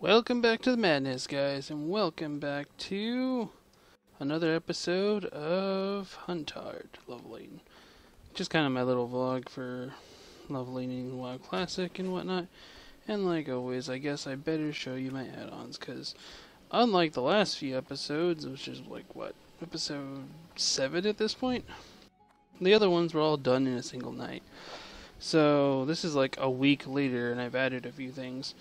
Welcome back to the madness, guys, and welcome back to another episode of Huntard leveling. Just kind of my little vlog for leveling in WoW Classic and whatnot. And like always, I guess I better show you my add-ons, because unlike the last few episodes, which is like, what, episode 7 at this point? The other ones were all done in a single night. So this is like a week later, and I've added a few things.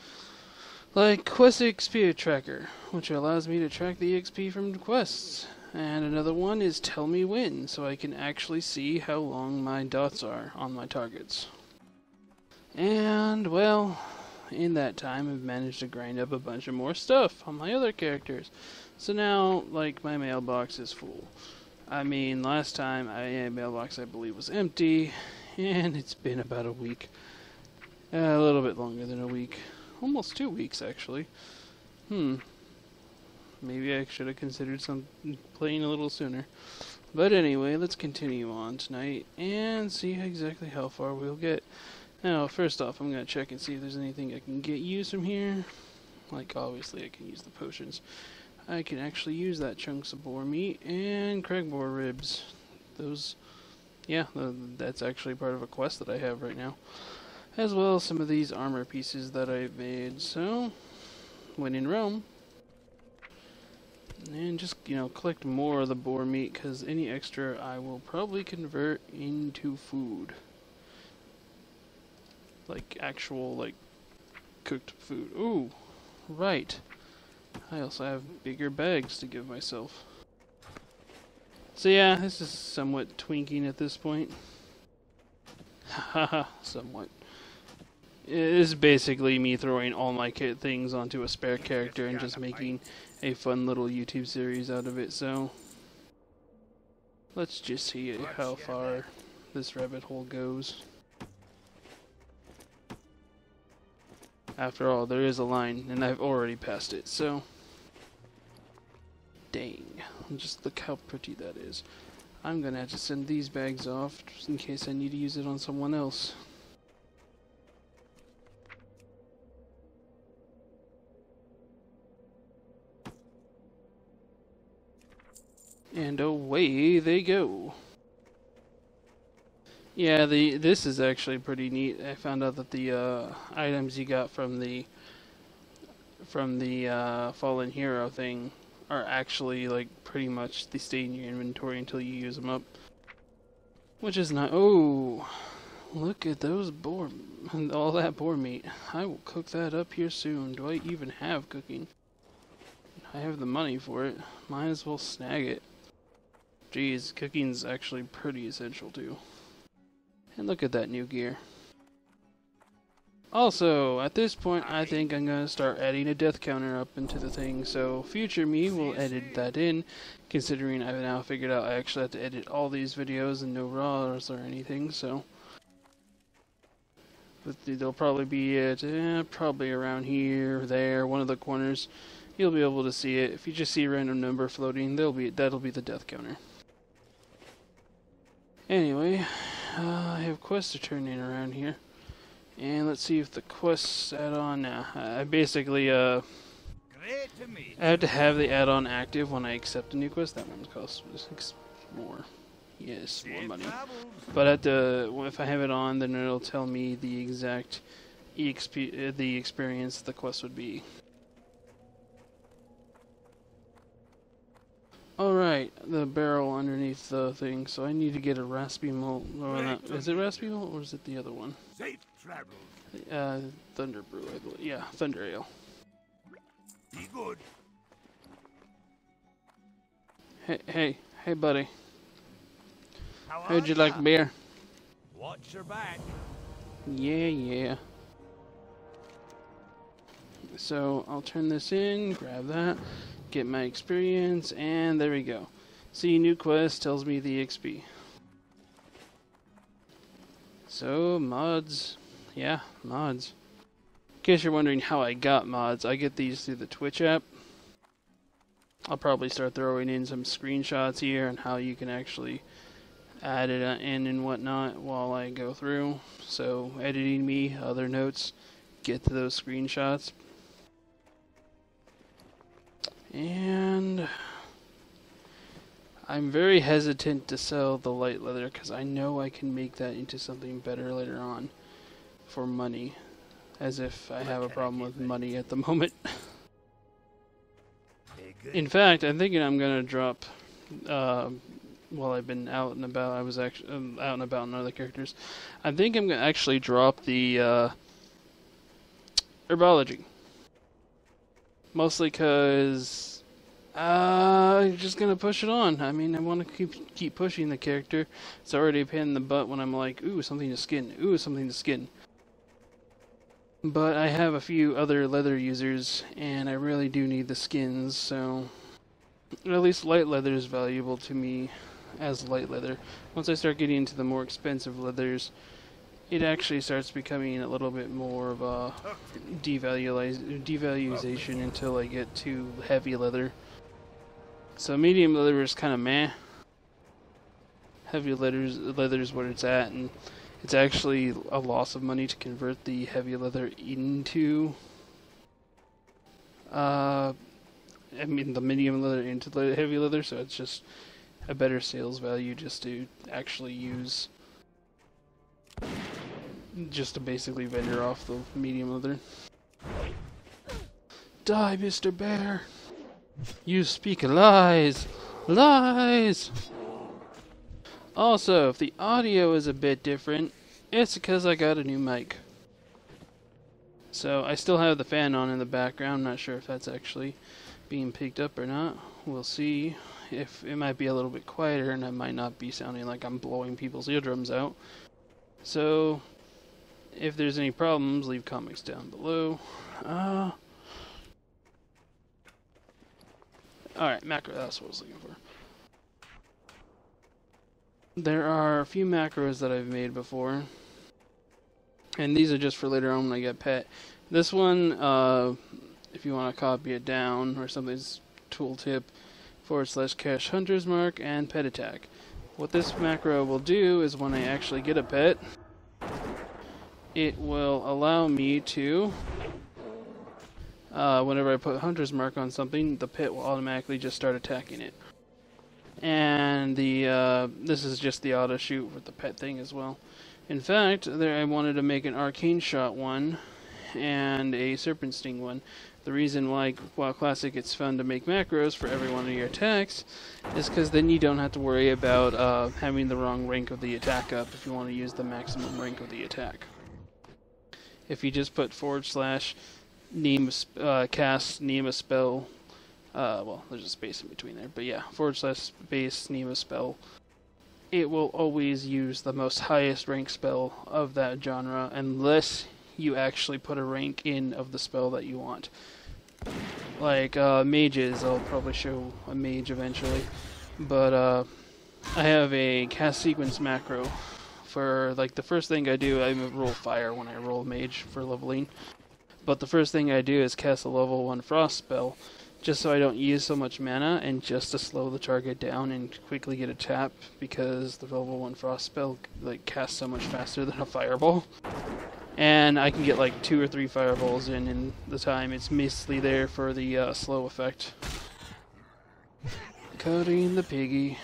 Like Quest XP Tracker, which allows me to track the XP from quests. And another one is Tell Me When, so I can actually see how long my dots are on my targets. And, well, in that time I've managed to grind up a bunch of more stuff on my other characters. So now, like, my mailbox is full. I mean, last time my mailbox I believe was empty, and it's been about a week. A little bit longer than a week. Almost 2 weeks, actually. Maybe I should have considered playing a little sooner. But anyway, let's continue on tonight and see exactly how far we'll get. Now, first off, I'm going to check and see if there's anything I can get used from here. Like, obviously, I can use the potions. I can actually use that chunks of boar meat and crag boar ribs. Those, yeah, that's actually part of a quest that I have right now. As well as some of these armor pieces that I've made. So, when in Rome, and just, you know, collect more of the boar meat, because any extra I will probably convert into food. Like actual, like, cooked food. Ooh, right. I also have bigger bags to give myself. So yeah, this is somewhat twinking at this point. Haha, somewhat. It is basically me throwing all my things onto a spare character and just making a fun little YouTube series out of it, so let's just see how far this rabbit hole goes. After all, there is a line, and I've already passed it, so dang. Just look how pretty that is. I'm gonna have to send these bags off just in case I need to use it on someone else. And away they go. Yeah, this is actually pretty neat. I found out that the items you got from the Fallen Hero thing are actually like pretty much they stay in your inventory until you use them up, which is not. Oh, look at those boar and all that boar meat. I will cook that up here soon. Do I even have cooking? I have the money for it. Might as well snag it. Geez, cooking's actually pretty essential too. And look at that new gear. Also, at this point, I think I'm going to start adding a death counter up into the thing, so future me will edit that in, considering I've now figured out I actually have to edit all these videos and no raws or anything, so. But they'll probably be at, probably around here, there, one of the corners. You'll be able to see it. If you just see a random number floating, that'll be the death counter. Anyway, I have quests to turn in around here. And let's see if the quests add-on now. I basically, I have to have the add-on active when I accept a new quest. That one costs more. Yes, more money. But if I have it on, then it'll tell me the exact the experience the quest would be. Alright, the barrel underneath the thing, so I need to get a raspy malt. Is it raspy malt or is it the other one? Safe travels. Thunder brew, I believe. Yeah, Thunder Ale. Be good. Hey, buddy. How'd you like beer? Watch your back. Yeah. So, I'll turn this in, grab that. Get my experience, and there we go. See, new quest tells me the XP. So, mods. Yeah, mods. In case you're wondering how I got mods, I get these through the Twitch app. I'll probably start throwing in some screenshots here and how you can actually add it in and whatnot while I go through. So, editing me, other notes, get to those screenshots. And I'm very hesitant to sell the light leather because I know I can make that into something better later on for money. As if I have a problem with money at the moment. In fact, I'm thinking I'm gonna drop, while I've been out and about, I was actually out and about in other characters. I think I'm gonna actually drop the herbology. Mostly because I'm just gonna push it on. I mean, I want to keep pushing the character. It's already a pain in the butt when I'm like, ooh, something to skin, ooh, something to skin. But I have a few other leather users, and I really do need the skins, so at least light leather is valuable to me as light leather. Once I start getting into the more expensive leathers, it actually starts becoming a little bit more of a devaluation until I get to heavy leather. So medium leather is kind of meh. Heavy leather is what it's at, and it's actually a loss of money to convert the heavy leather into, I mean the medium leather into the heavy leather, so it's just a better sales value just to actually use, just to basically vendor off the medium leather. Die, Mr. Bear! You speak lies! Lies! Also, if the audio is a bit different, it's because I got a new mic. So I still have the fan on in the background. I'm not sure if that's actually being picked up or not. We'll see. If it might be a little bit quieter and I might not be sounding like I'm blowing people's eardrums out. So if there's any problems, leave comments down below. Alright, macro, that's what I was looking for. There are a few macros that I've made before, and these are just for later on when I get pet. This one, if you want to copy it down or something's tooltip /cash hunter's mark and pet attack. What this macro will do is when I actually get a pet, it will allow me to, whenever I put hunter's mark on something, the pet will automatically just start attacking it. And this is just the auto shoot with the pet thing as well. In fact, I wanted to make an arcane shot one and a serpent sting one. The reason why WoW Classic it's fun to make macros for every one of your attacks is because then you don't have to worry about having the wrong rank of the attack up if you want to use the maximum rank of the attack. If you just put / cast name a spell. Well, there's a space in between there, but yeah, / name a spell. It will always use the most highest rank spell of that genre, unless you actually put a rank in of the spell that you want. Like mages, I'll probably show a mage eventually, but I have a cast sequence macro for, like, the first thing I do, I roll fire when I roll mage for leveling, but the first thing I do is cast a level 1 frost spell, just so I don't use so much mana, and just to slow the target down and quickly get a tap, because the level 1 frost spell like casts so much faster than a fireball. And I can get like 2 or 3 fireballs in the time. It's mostly there for the slow effect. Cutting the piggy.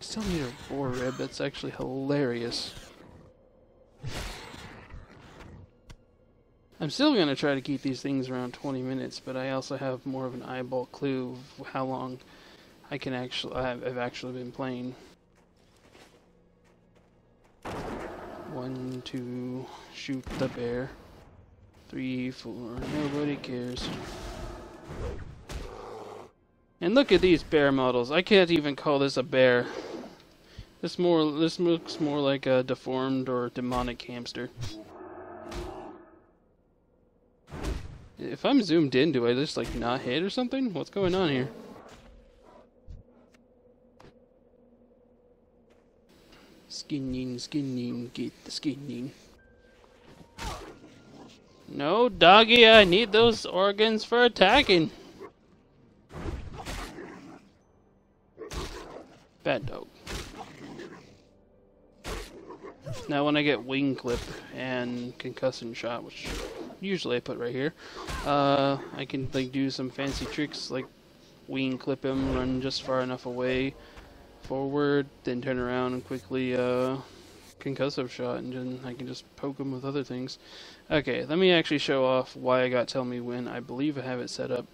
I still need a boar rib, that's actually hilarious. I'm still going to try to keep these things around 20 minutes, but I also have more of an eyeball clue of how long I can I've actually been playing. 1, 2, shoot the bear. 3, 4, nobody cares. And look at these bear models. I can't even call this a bear. This looks more like a deformed or demonic hamster. If I'm zoomed in, do I just like not hit or something? What's going on here? Skinning, get the skinning. No, doggy, I need those organs for attacking. Bad dog. Now when I get wing clip and concussion shot, which usually I put right here, I can like do some fancy tricks like wing clip him, run just far enough away forward, then turn around and quickly concussive shot, and then I can just poke him with other things. Okay, let me actually show off why I got Tell Me When. I believe I have it set up.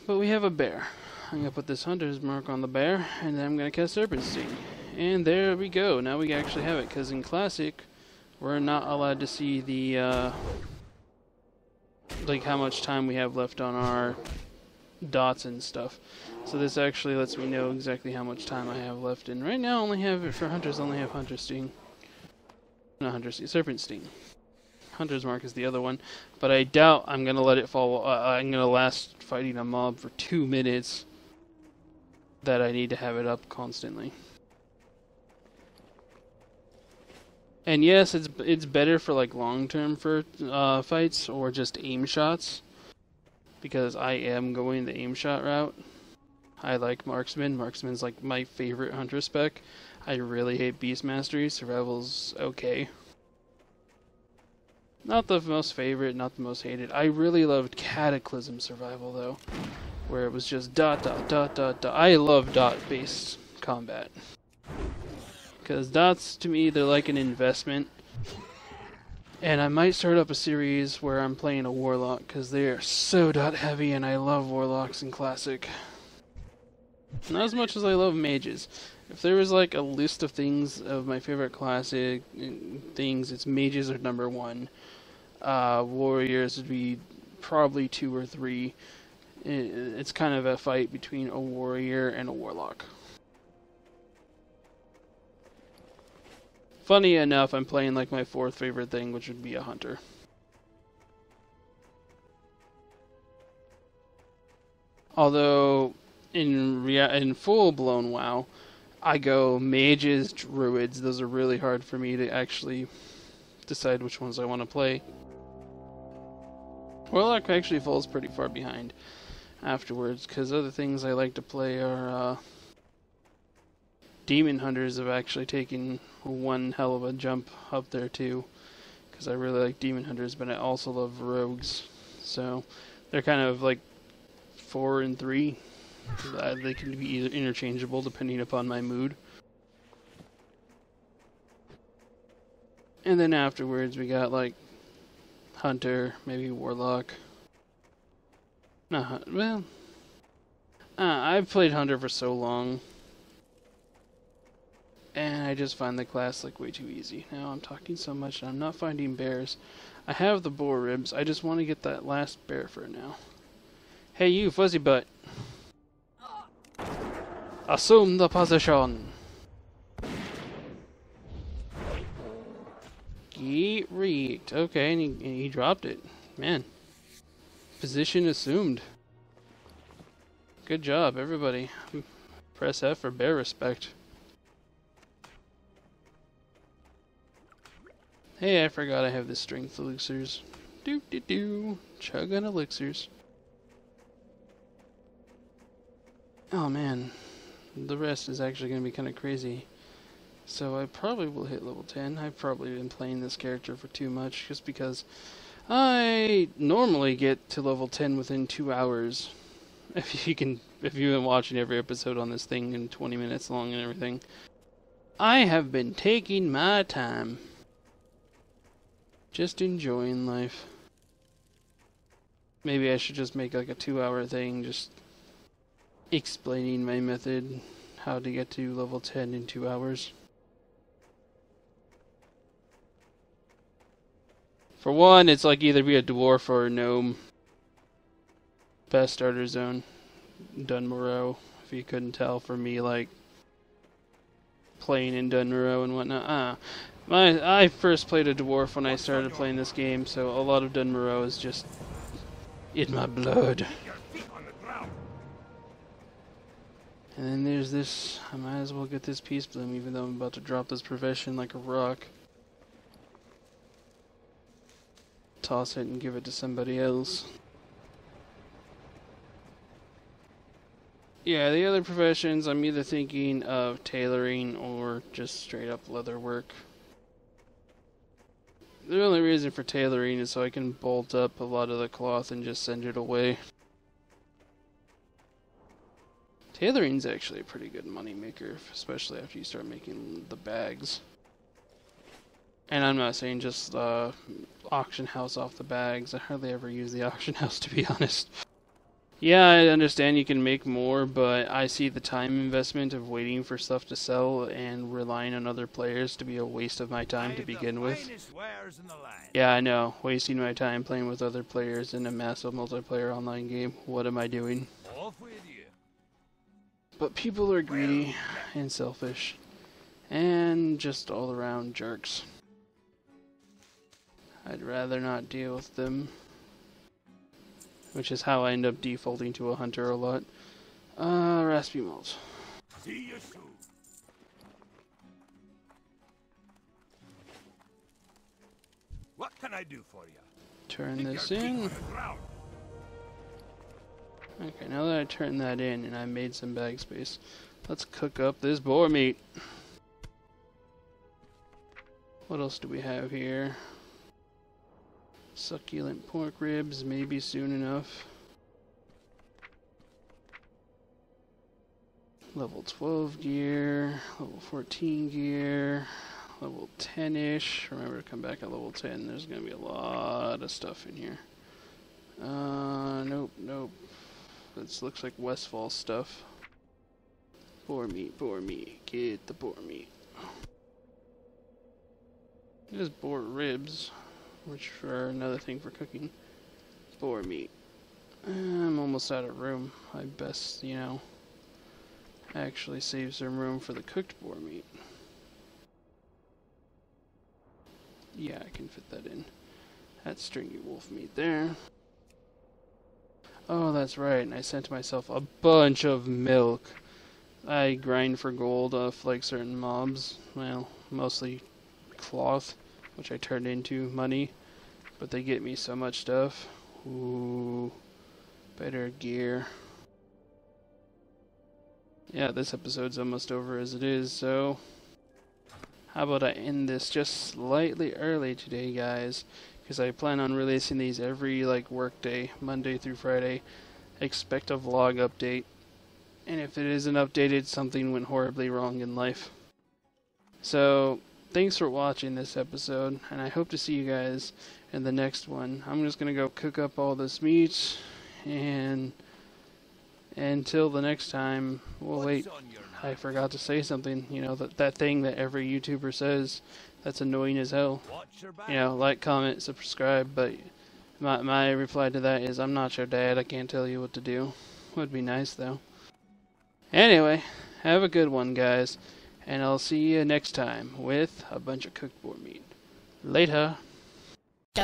But we have a bear. I'm going to put this hunter's mark on the bear, and then I'm going to cast Serpent Sting. And there we go. Now we actually have it, because in Classic, we're not allowed to see the, like how much time we have left on our dots and stuff. So this actually lets me know exactly how much time I have left. And right now, only have it for hunters. Only have Hunter Sting, not Hunter Sting, Serpent Sting. Hunter's Mark is the other one, but I doubt I'm gonna let it fall. I'm gonna last fighting a mob for 2 minutes. That I need to have it up constantly. And yes, it's better for like long-term for fights or just aim shots, because I am going the aim shot route. I like Marksman. Marksman's like my favorite hunter spec. I really hate Beast Mastery. Survival's okay. Not the most favorite, not the most hated. I really loved Cataclysm Survival though, where it was just dot dot dot dot dot. I love dot-based combat. Because dots, to me, they're like an investment. And I might start up a series where I'm playing a Warlock, because they are so dot heavy, and I love Warlocks in Classic. Not as much as I love Mages. If there was like a list of things of my favorite Classic things, it's Mages are number 1. Warriors would be probably 2 or 3. It's kind of a fight between a Warrior and a Warlock. Funny enough, I'm playing like my 4th favorite thing, which would be a Hunter. Although, in full-blown WoW, I go Mages, Druids. Those are really hard for me to actually decide which ones I want to play. Warlock actually falls pretty far behind afterwards, because other things I like to play are Demon Hunters have actually taken one hell of a jump up there too, because I really like Demon Hunters, but I also love Rogues. So they're kind of like 4 and 3. They can be either interchangeable depending upon my mood. And then afterwards we got like Hunter, maybe Warlock. Well, I've played Hunter for so long, and I just find the class like way too easy. Now I'm talking so much and I'm not finding bears. I have the boar ribs, I just want to get that last bear for now. Hey you, fuzzy butt. Assume the position. Get reeked. Okay, and he dropped it. Man. Position assumed. Good job, everybody. Press F for bear respect. Hey, I forgot I have the strength elixirs. Doo-doo-doo. Chugging elixirs. Oh man. The rest is actually going to be kind of crazy. So I probably will hit level 10. I've probably been playing this character for too much, just because I normally get to level 10 within 2 hours. If you've been watching every episode on this thing in 20 minutes long and everything. I have been taking my time. Just enjoying life. Maybe I should just make like a 2-hour thing, just explaining my method, how to get to level 10 in 2 hours. For one, it's like either be a dwarf or a gnome. Best starter zone. Dunmoreau, if you couldn't tell from me, like, playing in Dunmoreau and whatnot. I first played a dwarf when I started playing this game, so a lot of Dunmoreau is just in my blood. And then there's this, I might as well get this Peace Bloom, even though I'm about to drop this profession like a rock. Toss it and give it to somebody else. Yeah, the other professions, I'm either thinking of tailoring or just straight up leather work. The only reason for tailoring is so I can bolt up a lot of the cloth and just send it away. Tailoring's actually a pretty good money maker, especially after you start making the bags. And I'm not saying just auction house off the bags. I hardly ever use the auction house, to be honest. Yeah, I understand you can make more, but I see the time investment of waiting for stuff to sell and relying on other players to be a waste of my time to begin with. Yeah, I know. Wasting my time playing with other players in a massive multiplayer online game. What am I doing? Off with you. But people are greedy and selfish and just all around jerks. I'd rather not deal with them. Which is how I end up defaulting to a hunter a lot. Raspy malt. See you soon. What can I do for you? Turn this in. Okay, now that I turned that in and I made some bag space, let's cook up this boar meat. What else do we have here? Succulent pork ribs, maybe soon enough. Level 12 gear, level 14 gear, level 10-ish. Remember to come back at level 10, there's going to be a lot of stuff in here. Nope. This looks like Westfall stuff. Boar meat, get the boar meat. There's boar ribs, which are another thing for cooking. Boar meat. I'm almost out of room. I best, actually save some room for the cooked boar meat. Yeah, I can fit that in. That's stringy wolf meat there. Oh, that's right, and I sent myself a bunch of milk. I grind for gold off like certain mobs. Well, mostly cloth, which I turned into money. But they get me so much stuff. Ooh, better gear. Yeah, this episode's almost over as it is, so how about I end this just slightly early today, guys? Because I plan on releasing these every work day, Monday through Friday. Expect a vlog update. And if it isn't updated, something went horribly wrong in life. So, thanks for watching this episode, and I hope to see you guys in the next one. I'm just going to go cook up all this meat, and until the next time, well, wait, I forgot to say something, that thing that every YouTuber says that's annoying as hell. Like, comment, subscribe, but my reply to that is, I'm not your dad, I can't tell you what to do. Would be nice, though. Anyway, have a good one, guys. And I'll see you next time with a bunch of cooked boar meat. Later. Grrr.